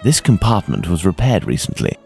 This compartment was repaired recently.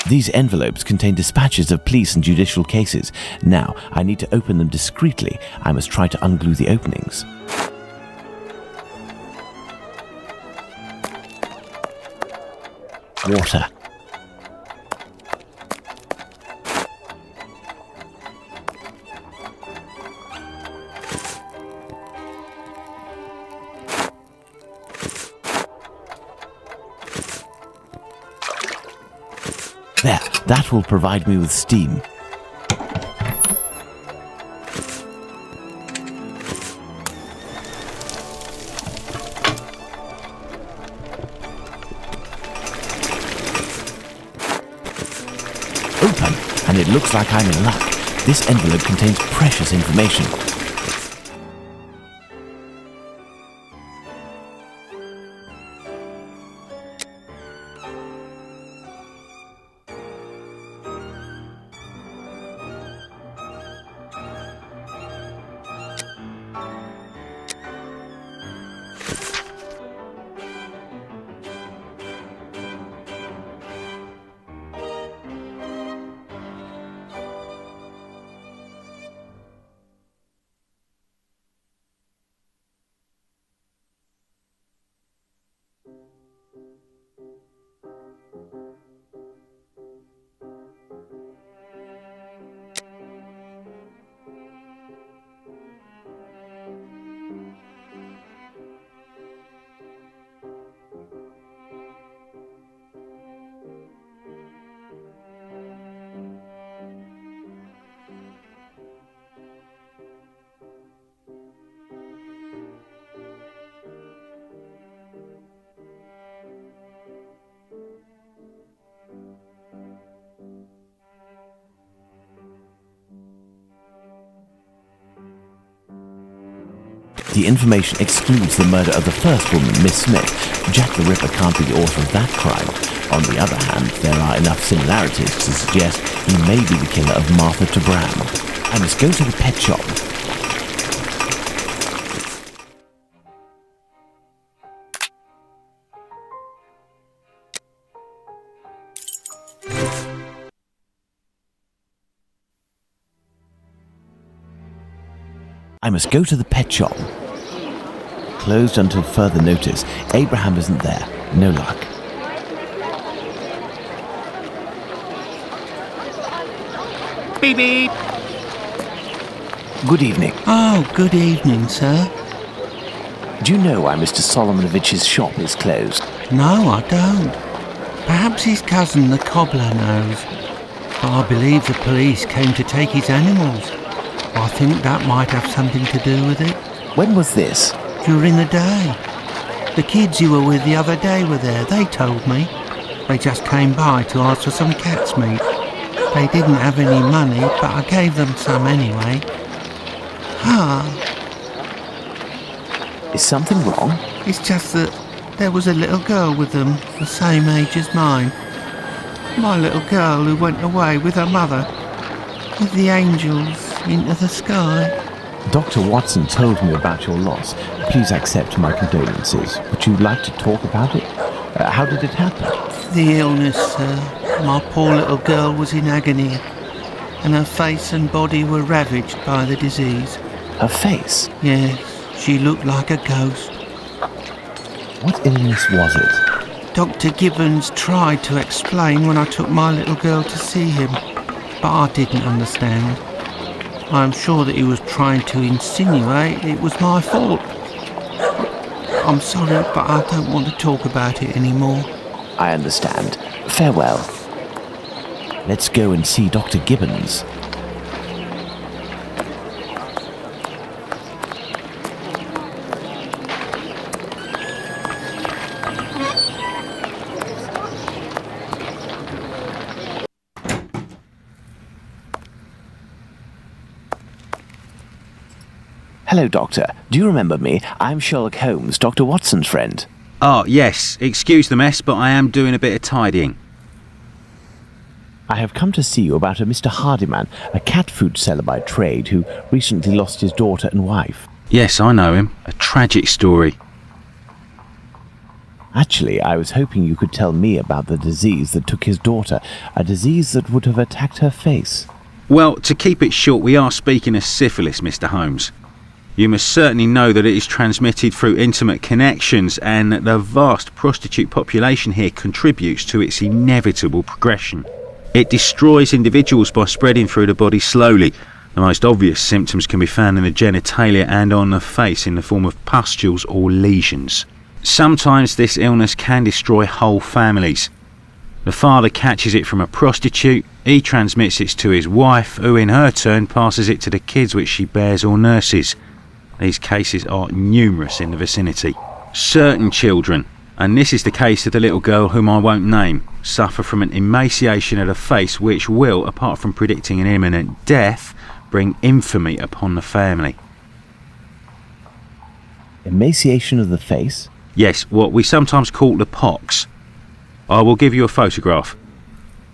These envelopes contain dispatches of police and judicial cases. Now, I need to open them discreetly. I must try to unglue the openings. Water. There, that will provide me with steam. Open, and it looks like I'm in luck. This envelope contains precious information. The information excludes the murder of the first woman, Miss Smith. Jack the Ripper can't be the author of that crime. On the other hand, there are enough similarities to suggest he may be the killer of Martha Tabram. I must go to the pet shop. I must go to the pet shop. Closed until further notice. Abraham isn't there. No luck. Beep beep. Good evening. Oh, good evening, sir. Do you know why Mr. Solomonovich's shop is closed? No, I don't. Perhaps his cousin, the cobbler, knows. But I believe the police came to take his animals. I think that might have something to do with it. When was this? During the day. The kids you were with the other day were there, they told me. They just came by to ask for some cat's meat. They didn't have any money, but I gave them some anyway. Is something wrong? It's just that there was a little girl with them, the same age as mine. My little girl who went away with her mother, with the angels into the sky. Dr. Watson told me about your loss. Please accept my condolences. Would you like to talk about it? How did it happen? The illness, sir. My poor little girl was in agony, and her face and body were ravaged by the disease. Her face? Yes, she looked like a ghost. What illness was it? Dr. Gibbons tried to explain when I took my little girl to see him, but I didn't understand. I'm sure that he was trying to insinuate it was my fault. I'm sorry, but I don't want to talk about it anymore. I understand. Farewell. Let's go and see Dr. Gibbons. Hello, Doctor. Do you remember me? I'm Sherlock Holmes, Dr. Watson's friend. Oh, yes. Excuse the mess, but I am doing a bit of tidying. I have come to see you about a Mr. Hardyman, a cat food seller by trade who recently lost his daughter and wife. Yes, I know him. A tragic story. Actually, I was hoping you could tell me about the disease that took his daughter, a disease that would have attacked her face. Well, to keep it short, we are speaking of syphilis, Mr. Holmes. You must certainly know that it is transmitted through intimate connections, and that the vast prostitute population here contributes to its inevitable progression. It destroys individuals by spreading through the body slowly. The most obvious symptoms can be found in the genitalia and on the face in the form of pustules or lesions. Sometimes this illness can destroy whole families. The father catches it from a prostitute, he transmits it to his wife, who in her turn passes it to the kids which she bears or nurses. These cases are numerous in the vicinity. Certain children, and this is the case of the little girl whom I won't name, suffer from an emaciation of the face which will, apart from predicting an imminent death, bring infamy upon the family. Emaciation of the face? Yes, what we sometimes call the pox. I will give you a photograph.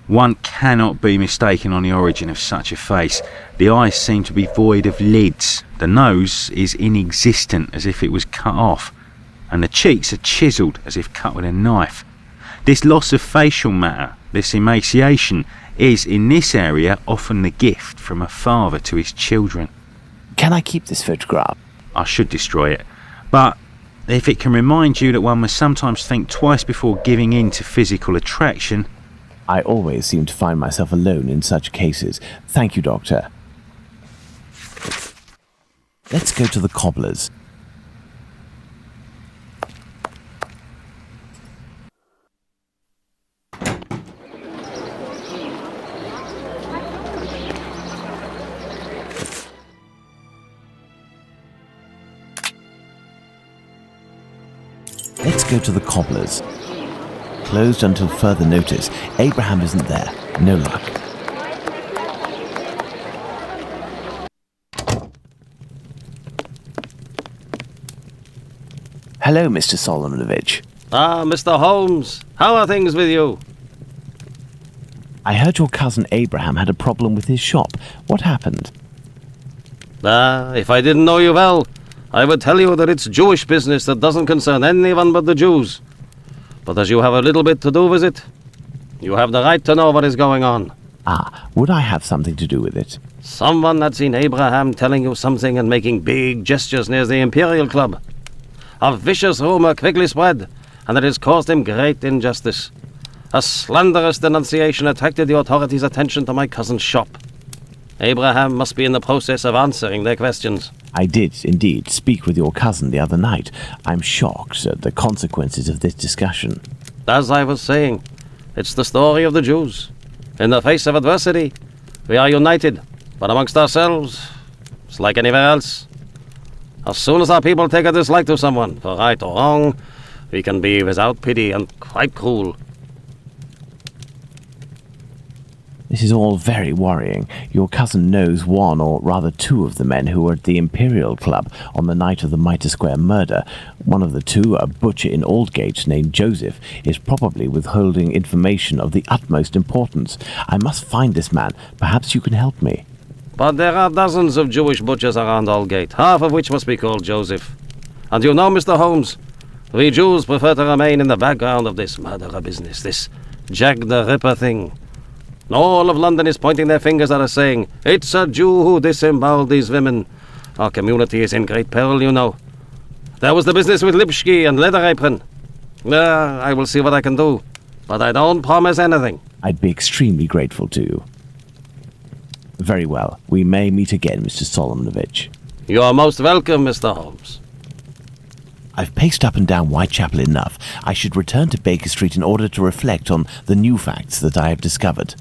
One cannot be mistaken on the origin of such a face. The eyes seem to be void of lids. The nose is inexistent, as if it was cut off, and the cheeks are chiselled as if cut with a knife. This loss of facial matter, this emaciation, is in this area often the gift from a father to his children. Can I keep this photograph? I should destroy it, but if it can remind you that one must sometimes think twice before giving in to physical attraction. I always seem to find myself alone in such cases. Thank you, Doctor. Let's go to the cobbler's. Let's go to the cobbler's. Closed until further notice. Abraham isn't there. No luck. Hello, Mr. Solomonovich. Ah, Mr. Holmes, how are things with you? I heard your cousin Abraham had a problem with his shop. What happened? If I didn't know you well, I would tell you that it's Jewish business that doesn't concern anyone but the Jews. But as you have a little bit to do with it, you have the right to know what is going on. Ah, would I have something to do with it? Someone had seen Abraham telling you something and making big gestures near the Imperial Club. A vicious rumor quickly spread, and it has caused him great injustice. A slanderous denunciation attracted the authorities' attention to my cousin's shop. Abraham must be in the process of answering their questions. I did, indeed, speak with your cousin the other night. I'm shocked at the consequences of this discussion. As I was saying, it's the story of the Jews. In the face of adversity, we are united, but amongst ourselves, it's like anywhere else. As soon as our people take a dislike to someone, for right or wrong, we can be without pity and quite cruel. This is all very worrying. Your cousin knows one, or rather two, of the men who were at the Imperial Club on the night of the Mitre Square murder. One of the two, a butcher in Aldgate named Joseph, is probably withholding information of the utmost importance. I must find this man. Perhaps you can help me. But there are dozens of Jewish butchers around Aldgate, half of which must be called Joseph. And you know, Mr. Holmes, we Jews prefer to remain in the background of this murderer business, this Jack the Ripper thing. All of London is pointing their fingers at us, saying, "It's a Jew who disemboweled these women." Our community is in great peril, you know. There was the business with Lipski and Leather Apron. I will see what I can do, but I don't promise anything. I'd be extremely grateful to you. Very well. We may meet again, Mr. Solomonovich. You are most welcome, Mr. Holmes. I've paced up and down Whitechapel enough. I should return to Baker Street in order to reflect on the new facts that I have discovered.